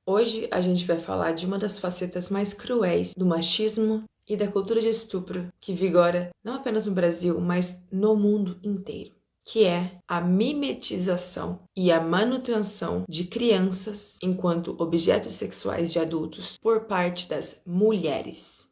Hoje a gente vai falar de uma das facetas mais cruéis do machismo e da cultura de estupro que vigora não apenas no Brasil, mas no mundo inteiro, que é a mimetização e a manutenção de crianças enquanto objetos sexuais de adultos por parte das mulheres.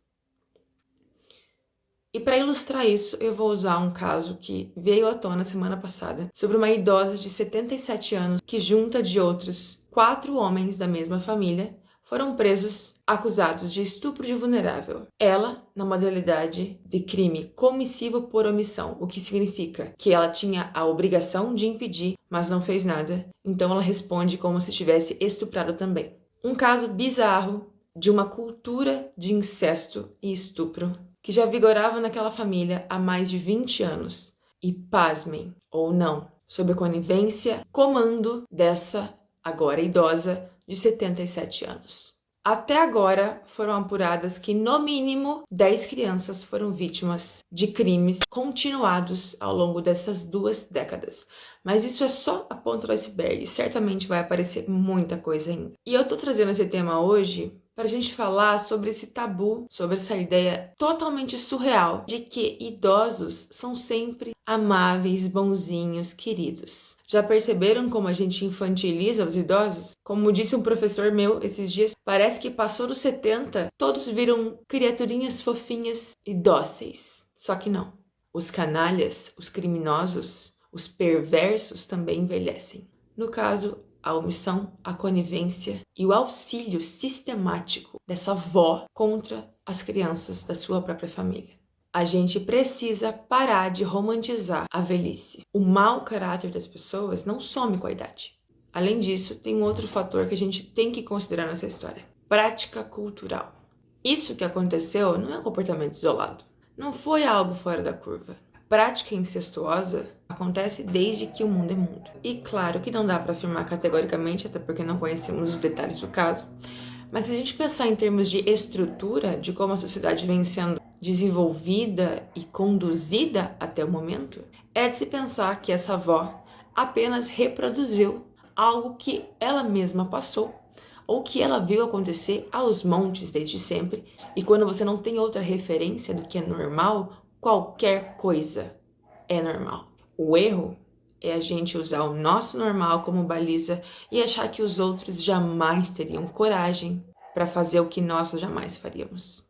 E para ilustrar isso, eu vou usar um caso que veio à tona semana passada sobre uma idosa de 77 anos que, junta de outros 4 homens da mesma família, foram presos acusados de estupro de vulnerável. Ela, na modalidade de crime comissivo por omissão, o que significa que ela tinha a obrigação de impedir, mas não fez nada, então ela responde como se tivesse estuprado também. Um caso bizarro de uma cultura de incesto e estupro que já vigorava naquela família há mais de 20 anos. E pasmem, ou não, sob a conivência, comando dessa agora idosa de 77 anos. Até agora foram apuradas que no mínimo 10 crianças foram vítimas de crimes continuados ao longo dessas 2 décadas. Mas isso é só a ponta do iceberg, certamente vai aparecer muita coisa ainda. E eu tô trazendo esse tema hoje para a gente falar sobre esse tabu, sobre essa ideia totalmente surreal de que idosos são sempre amáveis, bonzinhos, queridos. Já perceberam como a gente infantiliza os idosos? Como disse um professor meu esses dias, parece que passou dos 70, todos viram criaturinhas fofinhas e dóceis. Só que não. Os canalhas, os criminosos, os perversos também envelhecem. No caso, a omissão, a conivência e o auxílio sistemático dessa avó contra as crianças da sua própria família. A gente precisa parar de romantizar a velhice. O mau caráter das pessoas não some com a idade. Além disso, tem um outro fator que a gente tem que considerar nessa história: prática cultural. Isso que aconteceu não é um comportamento isolado. Não foi algo fora da curva. Prática incestuosa acontece desde que o mundo é mundo. E claro que não dá para afirmar categoricamente, até porque não conhecemos os detalhes do caso, mas se a gente pensar em termos de estrutura, de como a sociedade vem sendo desenvolvida e conduzida até o momento, é de se pensar que essa avó apenas reproduziu algo que ela mesma passou ou que ela viu acontecer aos montes desde sempre, e quando você não tem outra referência do que é normal, qualquer coisa é normal. O erro é a gente usar o nosso normal como baliza e achar que os outros jamais teriam coragem para fazer o que nós jamais faríamos.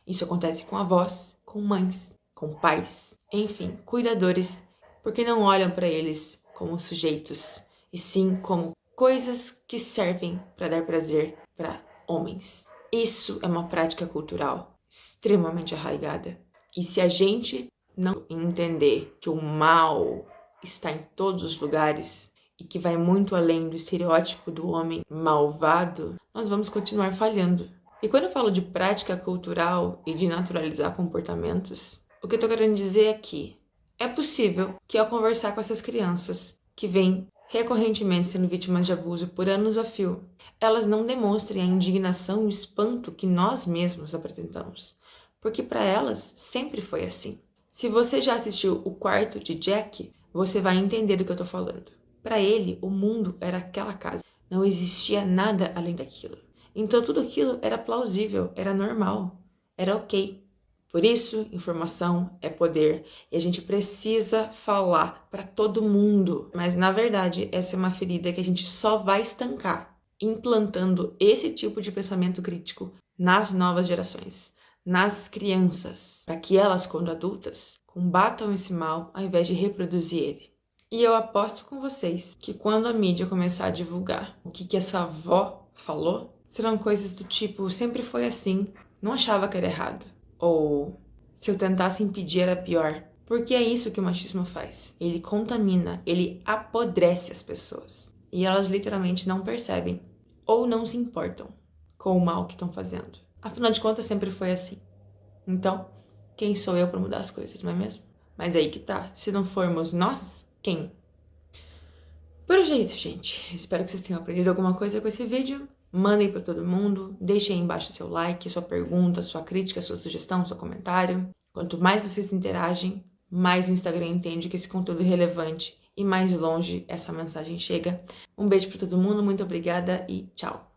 Isso acontece com avós, com mães, com pais, enfim, cuidadores, porque não olham para eles como sujeitos, e sim como coisas que servem para dar prazer para homens. Isso é uma prática cultural extremamente arraigada. E se a gente não entender que o mal está em todos os lugares e que vai muito além do estereótipo do homem malvado, nós vamos continuar falhando. E quando eu falo de prática cultural e de naturalizar comportamentos, o que eu estou querendo dizer é que é possível que ao conversar com essas crianças que vêm recorrentemente sendo vítimas de abuso por anos a fio, elas não demonstrem a indignação e o espanto que nós mesmos apresentamos. Porque para elas sempre foi assim. Se você já assistiu O Quarto de Jack, você vai entender do que eu tô falando. Para ele, o mundo era aquela casa. Não existia nada além daquilo. Então tudo aquilo era plausível, era normal, era ok. Por isso, informação é poder e a gente precisa falar para todo mundo. Mas na verdade, essa é uma ferida que a gente só vai estancar implantando esse tipo de pensamento crítico nas novas gerações, nas crianças, para que elas, quando adultas, combatam esse mal ao invés de reproduzir ele. E eu aposto com vocês que quando a mídia começar a divulgar o que essa avó falou, serão coisas do tipo: sempre foi assim, não achava que era errado. Ou se eu tentasse impedir era pior. Porque é isso que o machismo faz. Ele contamina, ele apodrece as pessoas. E elas literalmente não percebem ou não se importam com o mal que estão fazendo. Afinal de contas, sempre foi assim. Então, quem sou eu para mudar as coisas, não é mesmo? Mas aí que tá. Se não formos nós, quem? Por hoje é isso, gente. Espero que vocês tenham aprendido alguma coisa com esse vídeo. Mandem para todo mundo. Deixem aí embaixo seu like, sua pergunta, sua crítica, sua sugestão, seu comentário. Quanto mais vocês interagem, mais o Instagram entende que esse conteúdo é relevante e mais longe essa mensagem chega. Um beijo para todo mundo, muito obrigada e tchau!